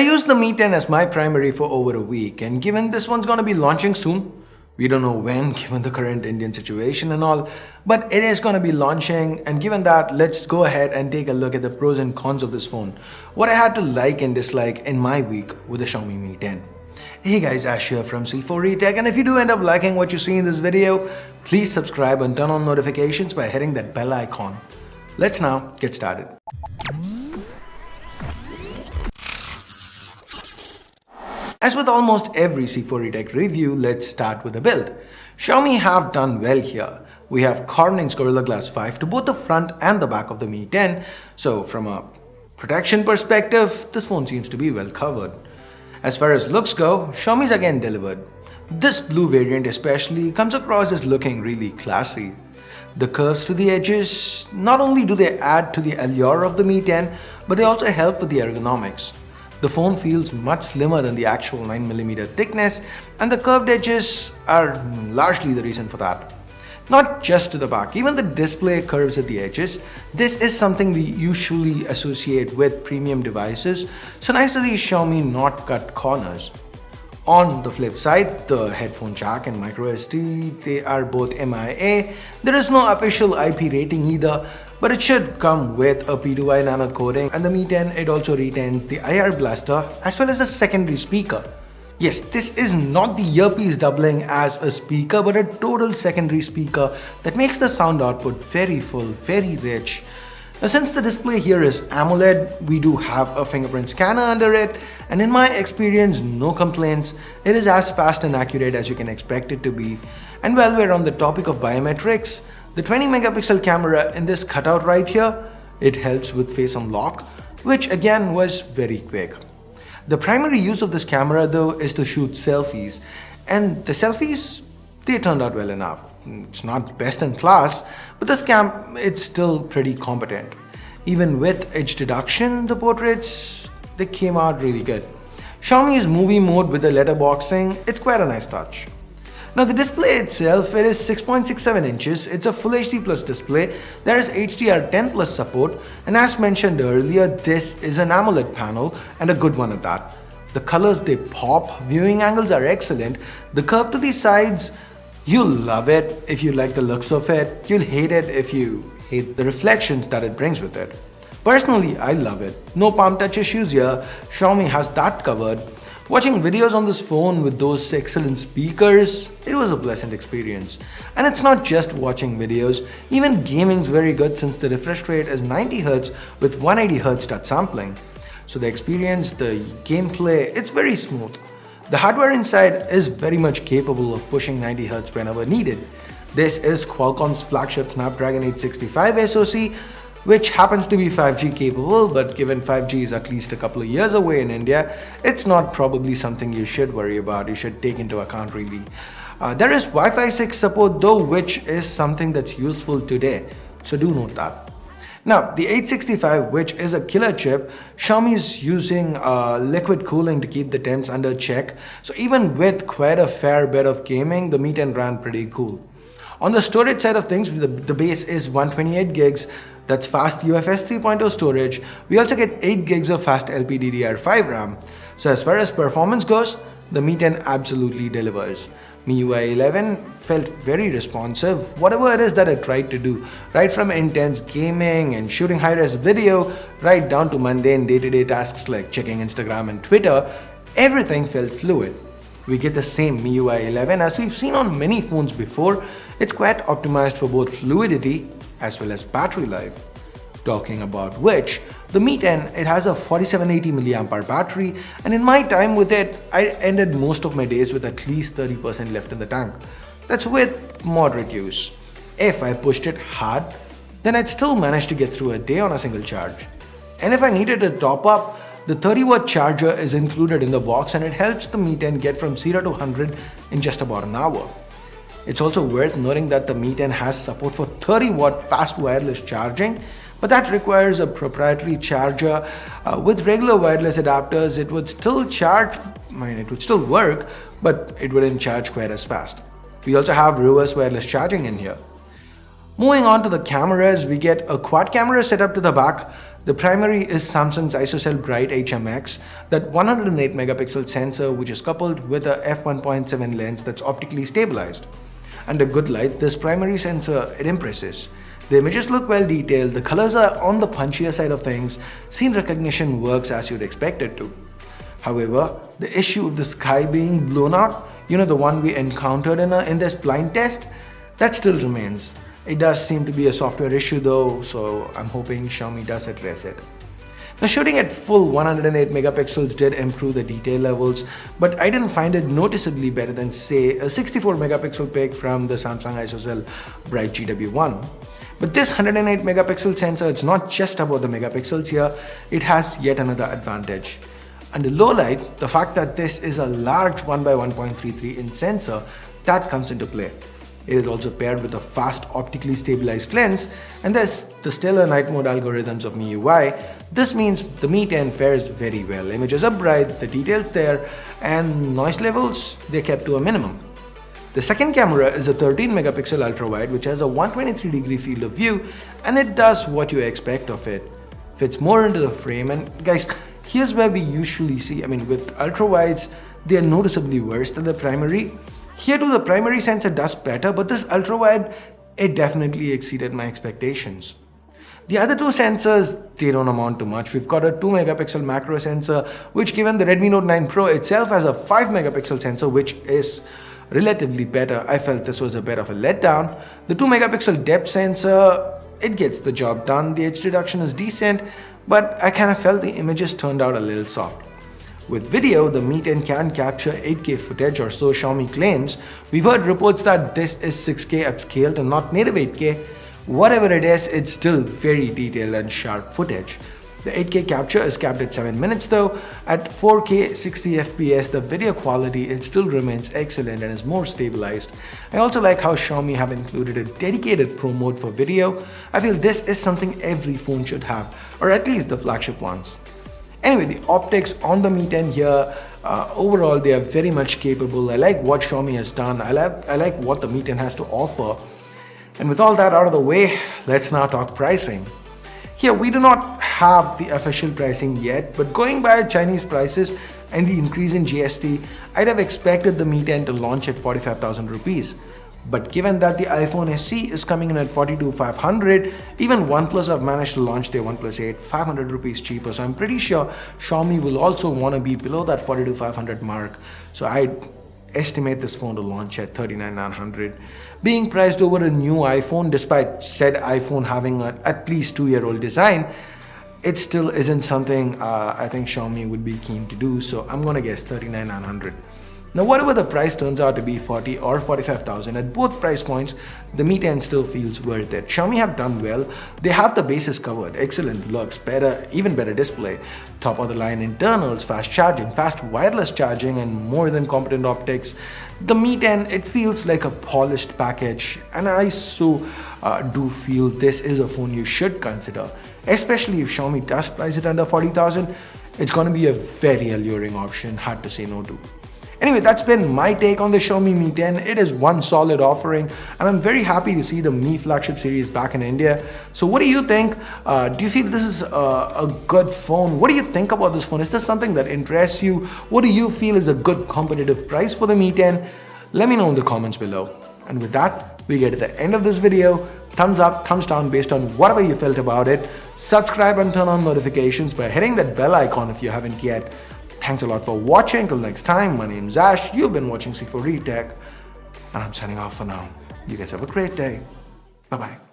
used the Mi 10 as my primary for over a week, and given this one's gonna be launching soon, we don't know when given the current Indian situation and all, but it is gonna be launching, and given that, let's go ahead and take a look at the pros and cons of this phone. What I had to like and dislike in my week with the Xiaomi Mi 10. Hey guys, Ash here from C4E Tech, and if you do end up liking what you see in this video, please subscribe and turn on notifications by hitting that bell icon. Let's now get started. As with almost every C4E Tech review, let's start with the build. Xiaomi have done well here. We have Corning's Gorilla Glass 5 to both the front and the back of the Mi 10, so from a protection perspective, this phone seems to be well covered. As far as looks go, Xiaomi's again delivered. This blue variant especially comes across as looking really classy. The curves to the edges, not only do they add to the allure of the Mi 10, but they also help with the ergonomics. The phone feels much slimmer than the actual 9mm thickness, and the curved edges are largely the reason for that. Not just to the back, even the display curves at the edges. This is something we usually associate with premium devices, so nice to see Xiaomi not cut corners. On the flip side, the headphone jack and microSD, they are both MIA. There is no official IP rating either, but it should come with a P2i nano coating, and the Mi 10 it also retains the IR blaster as well as a secondary speaker. Yes, this is not the earpiece doubling as a speaker, but a total secondary speaker that makes the sound output very full, very rich. Now, since the display here is AMOLED, we do have a fingerprint scanner under it, and in my experience, no complaints. It is as fast and accurate as you can expect it to be. And while we're on the topic of biometrics, the 20 megapixel camera in this cutout right here, it helps with face unlock, which again was very quick. The primary use of this camera though is to shoot selfies, and the selfies, they turned out well enough. It's not best in class, but this it's still pretty competent. Even with edge deduction, the portraits, they came out really good. Xiaomi's movie mode with the letterboxing, it's quite a nice touch. Now the display itself, it is 6.67 inches, it's a Full HD Plus display, there is HDR10 Plus support, and as mentioned earlier, this is an AMOLED panel, and a good one at that. The colors, they pop, viewing angles are excellent, the curve to the sides, you'll love it if you like the looks of it, you'll hate it if you hate the reflections that it brings with it. Personally, I love it. No palm touch issues here, Xiaomi has that covered. Watching videos on this phone with those excellent speakers, it was a pleasant experience. And it's not just watching videos, even gaming's very good since the refresh rate is 90Hz with 180Hz touch sampling. So the experience, the gameplay, it's very smooth. The hardware inside is very much capable of pushing 90Hz whenever needed. This is Qualcomm's flagship Snapdragon 865 SoC, which happens to be 5G capable, but given 5G is at least a couple of years away in India, it's not probably something you should worry about, you should take into account really. There is Wi-Fi 6 support though, which is something that's useful today, so do note that. Now, the 865, which is a killer chip, Xiaomi is using liquid cooling to keep the temps under check, so even with quite a fair bit of gaming, the Mi 10 ran pretty cool. On the storage side of things, the base is 128 gigs, that's fast UFS 3.0 storage. We also get 8 gigs of fast LPDDR5 RAM. So as far as performance goes, the Mi 10 absolutely delivers. MIUI 11 felt very responsive, whatever it is that it tried to do, right from intense gaming and shooting high-res video, right down to mundane day-to-day tasks like checking Instagram and Twitter, everything felt fluid. We get the same MIUI 11 as we've seen on many phones before. It's quite optimized for both fluidity as well as battery life. Talking about which, the Mi 10, it has a 4780 mAh battery, and in my time with it, I ended most of my days with at least 30% left in the tank. That's with moderate use. If I pushed it hard, then I'd still manage to get through a day on a single charge. And if I needed to top up, the 30-watt charger is included in the box, and it helps the Mi 10 get from 0 to 100 in just about an hour. It's also worth noting that the Mi 10 has support for 30-watt fast wireless charging, but that requires a proprietary charger. With regular wireless adapters, it would still charge, it would still work, but it wouldn't charge quite as fast. We also have reverse wireless charging in here. Moving on to the cameras, we get a quad camera setup to the back. The primary is Samsung's ISOCELL Bright HMX, that 108 megapixel sensor which is coupled with a f1.7 lens that's optically stabilized. Under good light, this primary sensor, it impresses. The images look well detailed, the colors are on the punchier side of things, scene recognition works as you'd expect it to. However, the issue of the sky being blown out, the one we encountered in this blind test, that still remains. It does seem to be a software issue though, so I'm hoping Xiaomi does address it. Now, shooting at full 108 megapixels did improve the detail levels, but I didn't find it noticeably better than, say, a 64 megapixel pic from the Samsung ISOCELL Bright GW1. But this 108 megapixel sensor, it's not just about the megapixels here, it has yet another advantage. Under low light, the fact that this is a large 1x1.33 inch sensor, that comes into play. It is also paired with a fast optically stabilized lens, and there's the stellar night mode algorithms of MIUI. This means the Mi 10 fares very well. Images are bright, the details there, and noise levels, they're kept to a minimum. The second camera is a 13 megapixel ultra-wide which has a 123-degree field of view, and it does what you expect of it. Fits more into the frame, and guys, here's where we usually see, with ultra-wides, they are noticeably worse than the primary. Here too, the primary sensor does better, but this ultra-wide, it definitely exceeded my expectations. The other two sensors, they don't amount to much. We've got a 2 megapixel macro sensor, which given the Redmi Note 9 Pro itself has a 5 megapixel sensor, which is relatively better. I felt this was a bit of a letdown. The 2 megapixel depth sensor, it gets the job done. The edge reduction is decent, but I kind of felt the images turned out a little soft. With video, the Mi 10 can capture 8K footage, or so Xiaomi claims. We've heard reports that this is 6K upscaled and not native 8K. Whatever it is, it's still very detailed and sharp footage. The 8K capture is capped at 7 minutes though. At 4K 60 FPS, the video quality, it still remains excellent and is more stabilized. I also like how Xiaomi have included a dedicated Pro mode for video. I feel this is something every phone should have, or at least the flagship ones. Anyway, the optics on the Mi 10 here, overall they are very much capable. I like what Xiaomi has done. I like what the Mi 10 has to offer. And with all that out of the way, let's now talk pricing. Here, we do not have the official pricing yet, but going by Chinese prices and the increase in GST, I'd have expected the Mi 10 to launch at 45,000 rupees. But given that the iPhone SE is coming in at 42,500, even OnePlus have managed to launch their OnePlus 8 500 rupees cheaper. So I'm pretty sure Xiaomi will also want to be below that 42,500 mark. So I'd estimate this phone to launch at 39,900. Being priced over a new iPhone, despite said iPhone having an at least 2-year-old design, it still isn't something I think Xiaomi would be keen to do. So I'm gonna guess 39,900. Now, whatever the price turns out to be, 40 or 45,000, at both price points, the Mi 10 still feels worth it. Xiaomi have done well. They have the bases covered, excellent looks, even better display, top of the line internals, fast charging, fast wireless charging, and more than competent optics. The Mi 10, it feels like a polished package, and I do feel this is a phone you should consider, especially if Xiaomi does price it under 40,000. It's going to be a very alluring option, hard to say no to. Anyway, that's been my take on the Xiaomi Mi 10. It is one solid offering, and I'm very happy to see the Mi flagship series back in India. So what do you think? Do you feel this is a good phone? What do you think about this phone? Is this something that interests you? What do you feel is a good competitive price for the Mi 10? Let me know in the comments below. And with that, we get to the end of this video. Thumbs up, thumbs down based on whatever you felt about it. Subscribe and turn on notifications by hitting that bell icon if you haven't yet. Thanks a lot for watching. Till next time, my name's Ash. You've been watching C4E Tech, and I'm signing off for now. You guys have a great day. Bye-bye.